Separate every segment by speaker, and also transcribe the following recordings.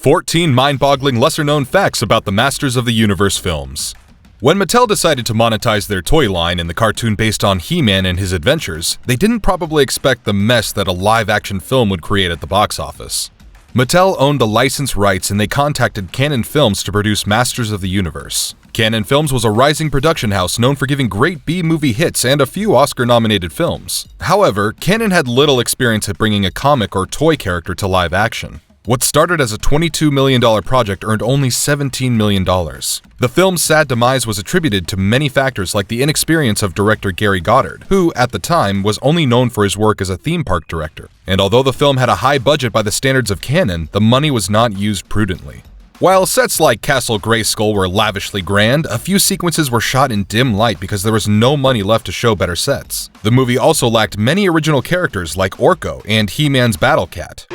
Speaker 1: 14 mind-boggling lesser-known facts about the Masters of the Universe films. When Mattel decided to monetize their toy line in the cartoon based on He-Man and his adventures, they didn't probably expect the mess that a live-action film would create at the box office. Mattel owned the license rights and they contacted Cannon Films to produce Masters of the Universe. Cannon Films was a rising production house known for giving great B-movie hits and a few Oscar-nominated films. However, Cannon had little experience at bringing a comic or toy character to live action. What started as a $22 million project earned only $17 million. The film's sad demise was attributed to many factors like the inexperience of director Gary Goddard, who, at the time, was only known for his work as a theme park director. And although the film had a high budget by the standards of Cannon, the money was not used prudently. While sets like Castle Grayskull were lavishly grand, a few sequences were shot in dim light because there was no money left to show better sets. The movie also lacked many original characters like Orko and He-Man's Battle Cat.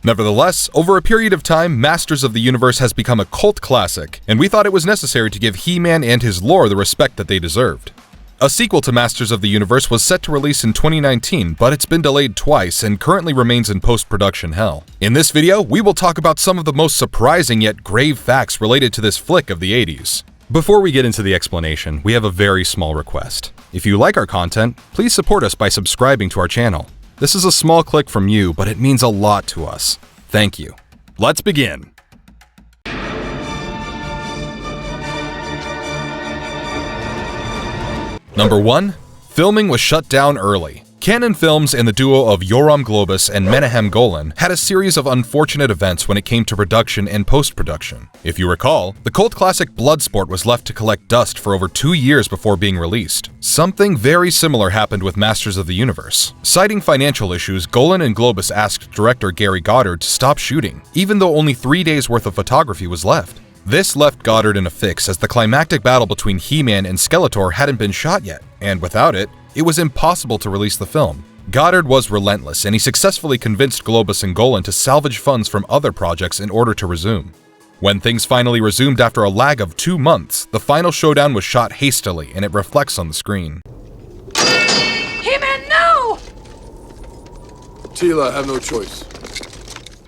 Speaker 1: Nevertheless, over a period of time, Masters of the Universe has become a cult classic, and we thought it was necessary to give He-Man and his lore the respect that they deserved. A sequel to Masters of the Universe was set to release in 2019, but it's been delayed twice and currently remains in post-production hell. In this video, we will talk about some of the most surprising yet grave facts related to this flick of the 80s. Before we get into the explanation, we have a very small request. If you like our content, please support us by subscribing to our channel. This is a small click from you, but it means a lot to us. Thank you. Let's begin. Number 1. Filming was shut down early. Cannon Films and the duo of Yoram Globus and Menahem Golan had a series of unfortunate events when it came to production and post-production. If you recall, the cult classic Bloodsport was left to collect dust for over 2 years before being released. Something very similar happened with Masters of the Universe. Citing financial issues, Golan and Globus asked director Gary Goddard to stop shooting, even though only 3 days worth of photography was left. This left Goddard in a fix as the climactic battle between He-Man and Skeletor hadn't been shot yet, and without it, it was impossible to release the film. Goddard was relentless, and he successfully convinced Globus and Golan to salvage funds from other projects in order to resume. When things finally resumed after a lag of 2 months, the final showdown was shot hastily, and it reflects on the screen.
Speaker 2: He-Man, no!
Speaker 3: Tila, I have no choice.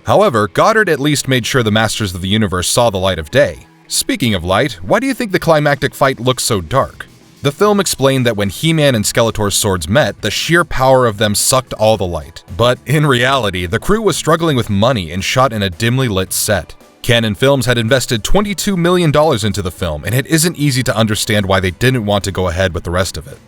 Speaker 1: However, Goddard at least made sure the Masters of the Universe saw the light of day. Speaking of light, why do you think the climactic fight looks so dark? The film explained that when He-Man and Skeletor's swords met, the sheer power of them sucked all the light. But in reality, the crew was struggling with money and shot in a dimly lit set. Cannon Films had invested $22 million into the film, and it isn't easy to understand why they didn't want to go ahead with the rest of it.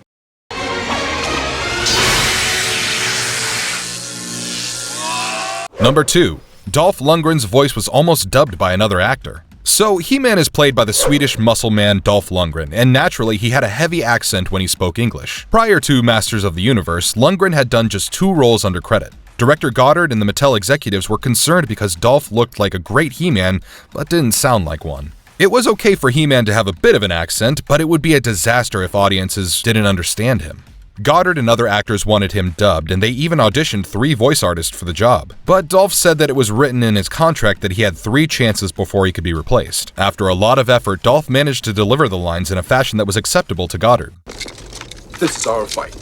Speaker 1: Number 2. Dolph Lundgren's voice was almost dubbed by another actor. So, He-Man is played by the Swedish muscle man Dolph Lundgren, and naturally he had a heavy accent when he spoke English. Prior to Masters of the Universe, Lundgren had done just 2 roles under credit. Director Goddard and the Mattel executives were concerned because Dolph looked like a great He-Man, but didn't sound like one. It was okay for He-Man to have a bit of an accent, but it would be a disaster if audiences didn't understand him. Goddard and other actors wanted him dubbed, and they even auditioned 3 voice artists for the job. But Dolph said that it was written in his contract that he had 3 chances before he could be replaced. After a lot of effort, Dolph managed to deliver the lines in a fashion that was acceptable to Goddard.
Speaker 3: This is our fight.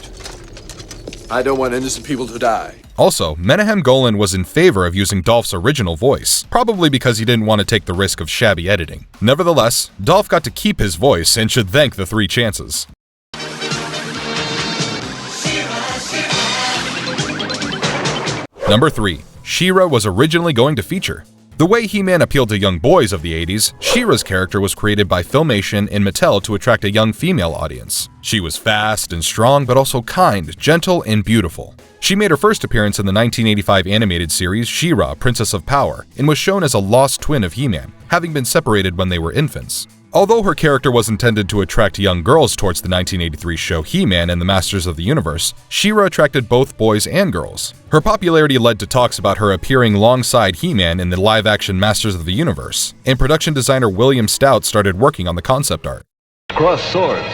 Speaker 3: I don't want innocent people to die.
Speaker 1: Also, Menahem Golan was in favor of using Dolph's original voice, probably because he didn't want to take the risk of shabby editing. Nevertheless, Dolph got to keep his voice and should thank the 3 chances. Number 3. She-Ra was originally going to feature. The way He-Man appealed to young boys of the 80s, She-Ra's character was created by Filmation and Mattel to attract a young female audience. She was fast and strong, but also kind, gentle, and beautiful. She made her first appearance in the 1985 animated series She-Ra, Princess of Power, and was shown as a lost twin of He-Man, having been separated when they were infants. Although her character was intended to attract young girls towards the 1983 show He-Man and the Masters of the Universe, She-Ra attracted both boys and girls. Her popularity led to talks about her appearing alongside He-Man in the live-action Masters of the Universe, and production designer William Stout started working on the concept art.
Speaker 4: Cross swords.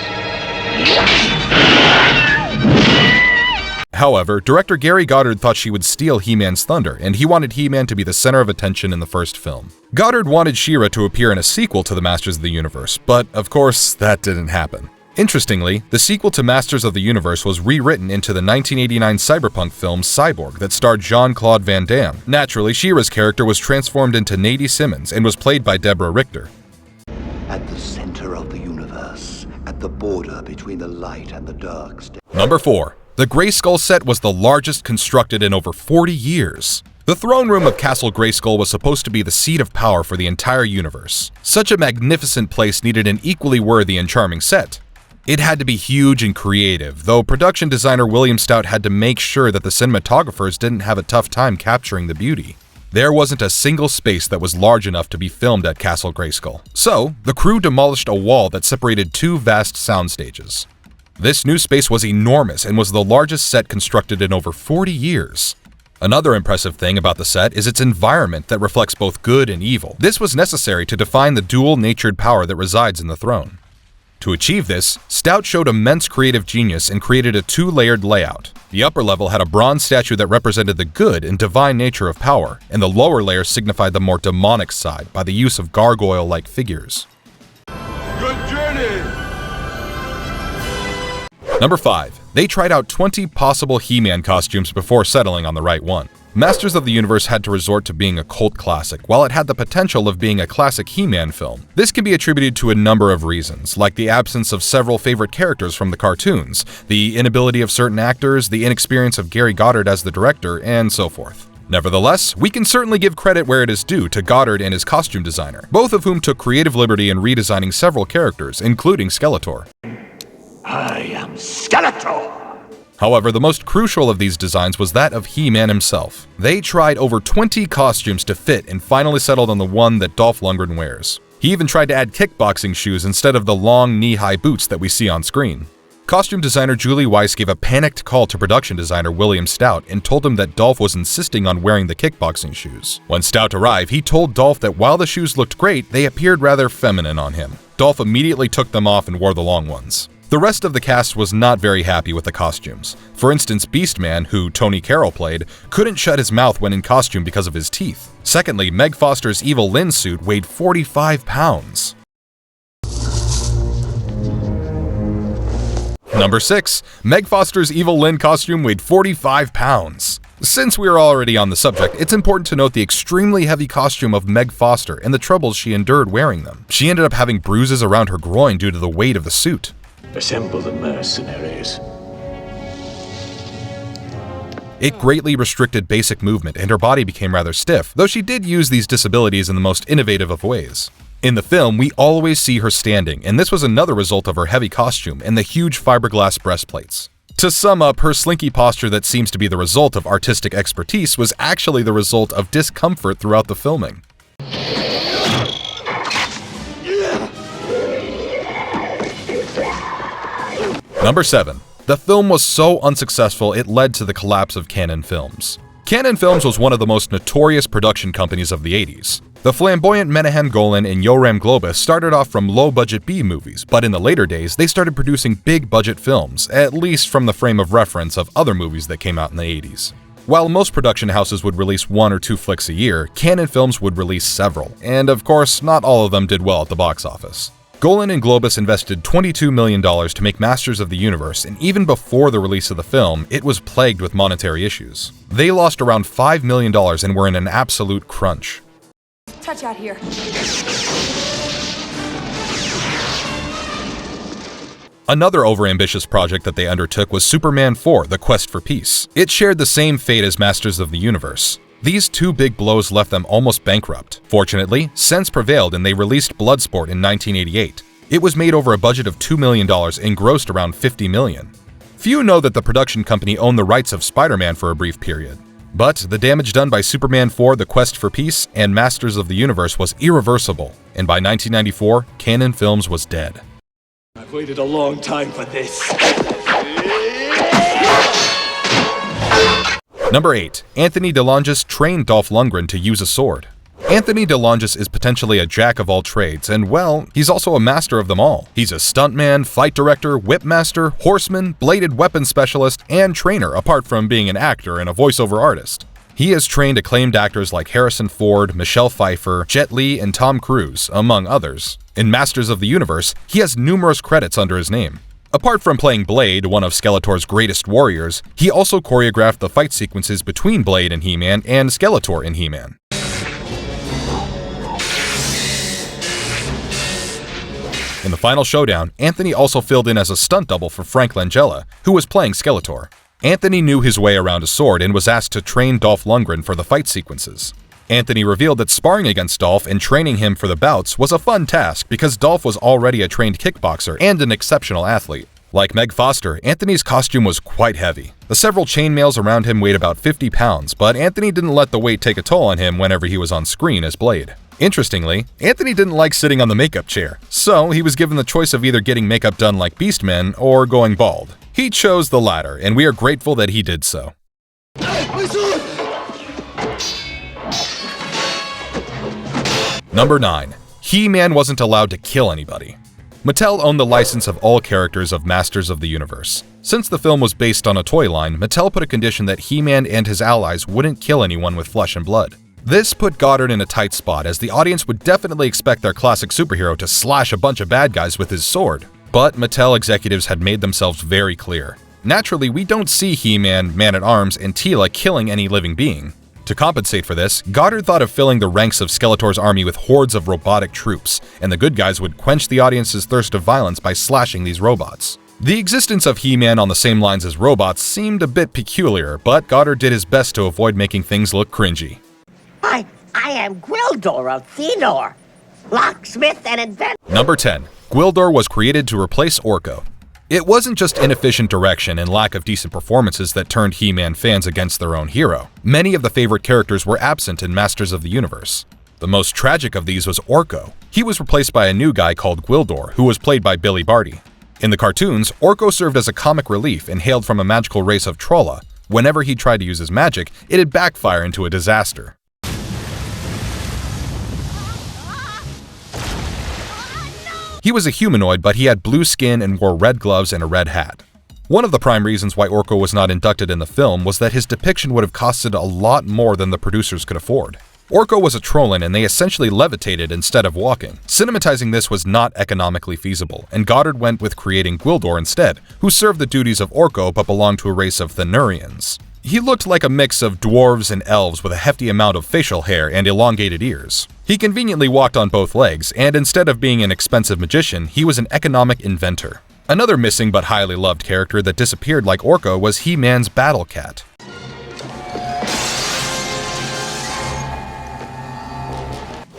Speaker 1: However, director Gary Goddard thought she would steal He-Man's thunder, and he wanted He-Man to be the center of attention in the first film. Goddard wanted She-Ra to appear in a sequel to the Masters of the Universe, but of course, that didn't happen. Interestingly, the sequel to Masters of the Universe was rewritten into the 1989 cyberpunk film Cyborg that starred Jean-Claude Van Damme. Naturally, She-Ra's character was transformed into Nadie Simmons and was played by Deborah Richter.
Speaker 4: At the center of the universe, at the border between the light and the dark.
Speaker 1: Number 4. The Grayskull set was the largest constructed in over 40 years. The throne room of Castle Grayskull was supposed to be the seat of power for the entire universe. Such a magnificent place needed an equally worthy and charming set. It had to be huge and creative, though production designer William Stout had to make sure that the cinematographers didn't have a tough time capturing the beauty. There wasn't a single space that was large enough to be filmed at Castle Grayskull, so the crew demolished a wall that separated two vast sound stages. This new space was enormous and was the largest set constructed in over 40 years. Another impressive thing about the set is its environment that reflects both good and evil. This was necessary to define the dual-natured power that resides in the throne. To achieve this, Stout showed immense creative genius and created a two-layered layout. The upper level had a bronze statue that represented the good and divine nature of power, and the lower layer signified the more demonic side by the use of gargoyle-like figures.
Speaker 3: Good journey!
Speaker 1: Number 5. They tried out 20 possible He-Man costumes before settling on the right one. Masters of the Universe had to resort to being a cult classic, while it had the potential of being a classic He-Man film. This can be attributed to a number of reasons, like the absence of several favorite characters from the cartoons, the inability of certain actors, the inexperience of Gary Goddard as the director, and so forth. Nevertheless, we can certainly give credit where it is due to Goddard and his costume designer, both of whom took creative liberty in redesigning several characters, including Skeletor.
Speaker 4: I am Skeletor!
Speaker 1: However, the most crucial of these designs was that of He-Man himself. They tried over 20 costumes to fit and finally settled on the one that Dolph Lundgren wears. He even tried to add kickboxing shoes instead of the long knee-high boots that we see on screen. Costume designer Julie Weiss gave a panicked call to production designer William Stout and told him that Dolph was insisting on wearing the kickboxing shoes. When Stout arrived, he told Dolph that while the shoes looked great, they appeared rather feminine on him. Dolph immediately took them off and wore the long ones. The rest of the cast was not very happy with the costumes. For instance, Beastman, who Tony Carroll played, couldn't shut his mouth when in costume because of his teeth. Secondly, Meg Foster's Evil-Lyn suit weighed 45 pounds. Number 6. Meg Foster's Evil-Lyn costume weighed 45 pounds. Since we are already on the subject, it's important to note the extremely heavy costume of Meg Foster and the troubles she endured wearing them. She ended up having bruises around her groin due to the weight of the suit.
Speaker 5: Assemble the mercenaries.
Speaker 1: It greatly restricted basic movement and her body became rather stiff, though she did use these disabilities in the most innovative of ways. In the film, we always see her standing, and this was another result of her heavy costume and the huge fiberglass breastplates. To sum up, her slinky posture that seems to be the result of artistic expertise was actually the result of discomfort throughout the filming. Number 7. The film was so unsuccessful it led to the collapse of Cannon Films. Cannon Films was one of the most notorious production companies of the 80s. The flamboyant Menahem Golan and Yoram Globus started off from low-budget B movies, but in the later days, they started producing big-budget films, at least from the frame of reference of other movies that came out in the 80s. While most production houses would release 1 or 2 flicks a year, Cannon Films would release several, and of course, not all of them did well at the box office. Golan and Globus invested $22 million to make Masters of the Universe, and even before the release of the film, it was plagued with monetary issues. They lost around $5 million and were in an absolute crunch.
Speaker 2: Touch out here.
Speaker 1: Another overambitious project that they undertook was Superman 4: The Quest for Peace. It shared the same fate as Masters of the Universe. These two big blows left them almost bankrupt. Fortunately, sense prevailed and they released Bloodsport in 1988. It was made over a budget of $2 million and grossed around $50 million. Few know that the production company owned the rights of Spider-Man for a brief period. But the damage done by Superman 4: The Quest for Peace and Masters of the Universe was irreversible, and by 1994, Cannon Films was dead.
Speaker 5: I've waited a long time for this.
Speaker 1: Number 8. Anthony DeLongis trained Dolph Lundgren to use a sword. Anthony DeLongis is potentially a jack of all trades, and well, he's also a master of them all. He's a stuntman, fight director, whip master, horseman, bladed weapon specialist, and trainer, apart from being an actor and a voiceover artist. He has trained acclaimed actors like Harrison Ford, Michelle Pfeiffer, Jet Li, and Tom Cruise, among others. In Masters of the Universe, he has numerous credits under his name. Apart from playing Blade, one of Skeletor's greatest warriors, he also choreographed the fight sequences between Blade and He-Man and Skeletor in He-Man. In the final showdown, Anthony also filled in as a stunt double for Frank Langella, who was playing Skeletor. Anthony knew his way around a sword and was asked to train Dolph Lundgren for the fight sequences. Anthony revealed that sparring against Dolph and training him for the bouts was a fun task because Dolph was already a trained kickboxer and an exceptional athlete. Like Meg Foster, Anthony's costume was quite heavy. The several chainmails around him weighed about 50 pounds, but Anthony didn't let the weight take a toll on him whenever he was on screen as Blade. Interestingly, Anthony didn't like sitting on the makeup chair, so he was given the choice of either getting makeup done like Beastmen or going bald. He chose the latter, and we are grateful that he did so. Number 9. He-Man wasn't allowed to kill anybody. Mattel owned the license of all characters of Masters of the Universe. Since the film was based on a toy line, Mattel put a condition that He-Man and his allies wouldn't kill anyone with flesh and blood. This put Goddard in a tight spot, as the audience would definitely expect their classic superhero to slash a bunch of bad guys with his sword. But Mattel executives had made themselves very clear. Naturally, we don't see He-Man, Man-at-Arms, and Teela killing any living being. To compensate for this, Goddard thought of filling the ranks of Skeletor's army with hordes of robotic troops, and the good guys would quench the audience's thirst of violence by slashing these robots. The existence of He-Man on the same lines as robots seemed a bit peculiar, but Goddard did his best to avoid making things look cringy.
Speaker 6: I am Gwildor of Thenor, locksmith and inventor.
Speaker 1: Number 10. Gwildor was created to replace Orko. It wasn't just inefficient direction and lack of decent performances that turned He-Man fans against their own hero. Many of the favorite characters were absent in Masters of the Universe. The most tragic of these was Orko. He was replaced by a new guy called Gwildor, who was played by Billy Barty. In the cartoons, Orko served as a comic relief and hailed from a magical race of Trolla. Whenever he tried to use his magic, it'd backfire into a disaster. He was a humanoid, but he had blue skin and wore red gloves and a red hat. One of the prime reasons why Orko was not inducted in the film was that his depiction would have costed a lot more than the producers could afford. Orko was a Trollin, and they essentially levitated instead of walking. Cinematizing this was not economically feasible, and Goddard went with creating Gwildor instead, who served the duties of Orko but belonged to a race of Thenurians. He looked like a mix of dwarves and elves with a hefty amount of facial hair and elongated ears. He conveniently walked on both legs, and instead of being an expensive magician, he was an economic inventor. Another missing but highly loved character that disappeared like Orko was He-Man's Battle Cat.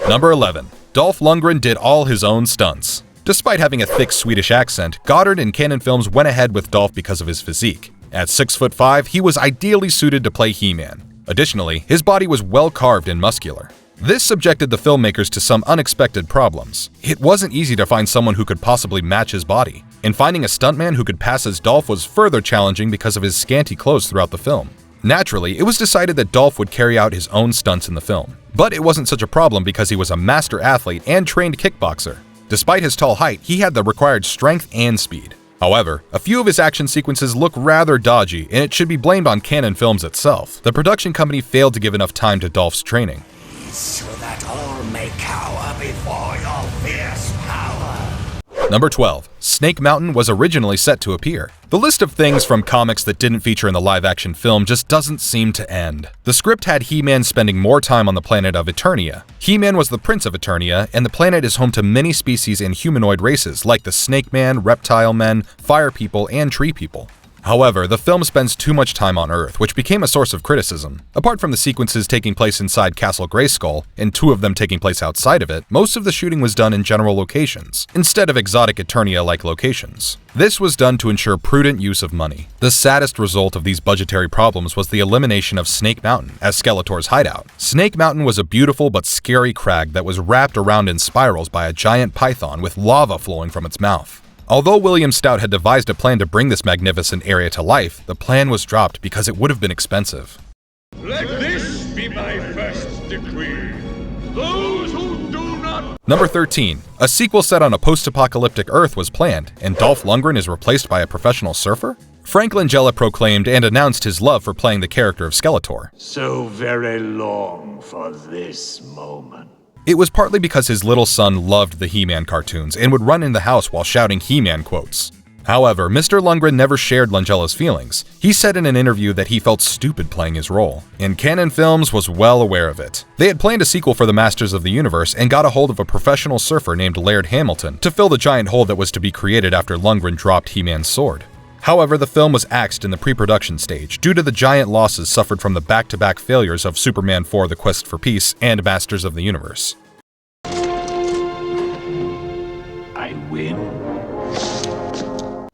Speaker 1: Number 11. Dolph Lundgren did all his own stunts. Despite having a thick Swedish accent, Goddard and Canon Films went ahead with Dolph because of his physique. At 6'5", he was ideally suited to play He-Man. Additionally, his body was well carved and muscular. This subjected the filmmakers to some unexpected problems. It wasn't easy to find someone who could possibly match his body, and finding a stuntman who could pass as Dolph was further challenging because of his scanty clothes throughout the film. Naturally, it was decided that Dolph would carry out his own stunts in the film. But it wasn't such a problem because he was a master athlete and trained kickboxer. Despite his tall height, he had the required strength and speed. However, a few of his action sequences look rather dodgy, and it should be blamed on Canon Films itself. The production company failed to give enough time to Dolph's training.
Speaker 7: So that all may cower before your fierce power.
Speaker 1: Number 12. Snake Mountain was originally set to appear. The list of things from comics that didn't feature in the live-action film just doesn't seem to end. The script had He-Man spending more time on the planet of Eternia. He-Man was the Prince of Eternia, and the planet is home to many species and humanoid races like the Snake Man, Reptile Men, Fire People, and Tree People. However, the film spends too much time on Earth, which became a source of criticism. Apart from the sequences taking place inside Castle Grayskull, and 2 of them taking place outside of it, most of the shooting was done in general locations, instead of exotic Eternia-like locations. This was done to ensure prudent use of money. The saddest result of these budgetary problems was the elimination of Snake Mountain as Skeletor's hideout. Snake Mountain was a beautiful but scary crag that was wrapped around in spirals by a giant python with lava flowing from its mouth. Although William Stout had devised a plan to bring this magnificent area to life, the plan was dropped because it would have been expensive.
Speaker 5: Let this be my first decree. Those who do not...
Speaker 1: Number 13. A sequel set on a post-apocalyptic Earth was planned, and Dolph Lundgren is replaced by a professional surfer? Frank Langella proclaimed and announced his love for playing the character of Skeletor.
Speaker 7: So very long for this moment.
Speaker 1: It was partly because his little son loved the He-Man cartoons and would run in the house while shouting He-Man quotes. However, Mr. Lundgren never shared Langella's feelings. He said in an interview that he felt stupid playing his role, and Canon Films was well aware of it. They had planned a sequel for the Masters of the Universe and got a hold of a professional surfer named Laird Hamilton to fill the giant hole that was to be created after Lundgren dropped He-Man's sword. However, the film was axed in the pre-production stage due to the giant losses suffered from the back-to-back failures of Superman 4: The Quest for Peace and Masters of the Universe.
Speaker 7: I win.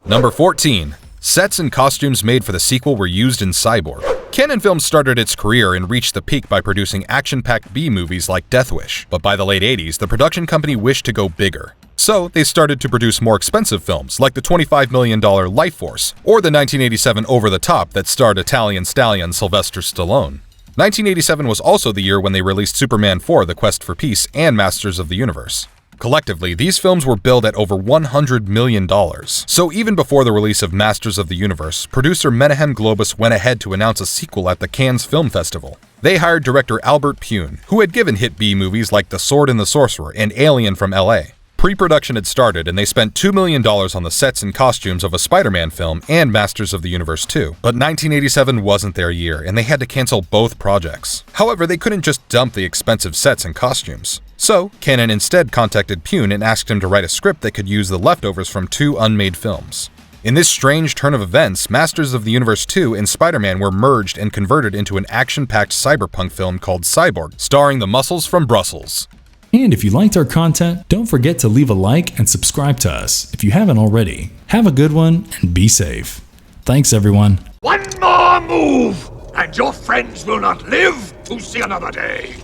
Speaker 1: Number 14. Sets and costumes made for the sequel were used in Cyborg. Canon Films started its career and reached the peak by producing action-packed B-movies like Death Wish, but by the late 80s, the production company wished to go bigger. So, they started to produce more expensive films like the $25 million Life Force, or the 1987 Over the Top that starred Italian stallion Sylvester Stallone. 1987 was also the year when they released Superman 4: The Quest for Peace and Masters of the Universe. Collectively, these films were billed at over $100 million. So even before the release of Masters of the Universe, producer Menahem Globus went ahead to announce a sequel at the Cannes Film Festival. They hired director Albert Pune, who had given hit B-movies like The Sword and the Sorcerer and Alien from LA. Pre-production had started and they spent $2 million on the sets and costumes of a Spider-Man film and Masters of the Universe 2. But 1987 wasn't their year and they had to cancel both projects. However, they couldn't just dump the expensive sets and costumes. So, Canon instead contacted Pune and asked him to write a script that could use the leftovers from 2 unmade films. In this strange turn of events, Masters of the Universe 2 and Spider-Man were merged and converted into an action-packed cyberpunk film called Cyborg, starring the Muscles from Brussels.
Speaker 8: And if you liked our content, don't forget to leave a like and subscribe to us if you haven't already. Have a good one and be safe. Thanks, everyone.
Speaker 7: One more move, and your friends will not live to see another day.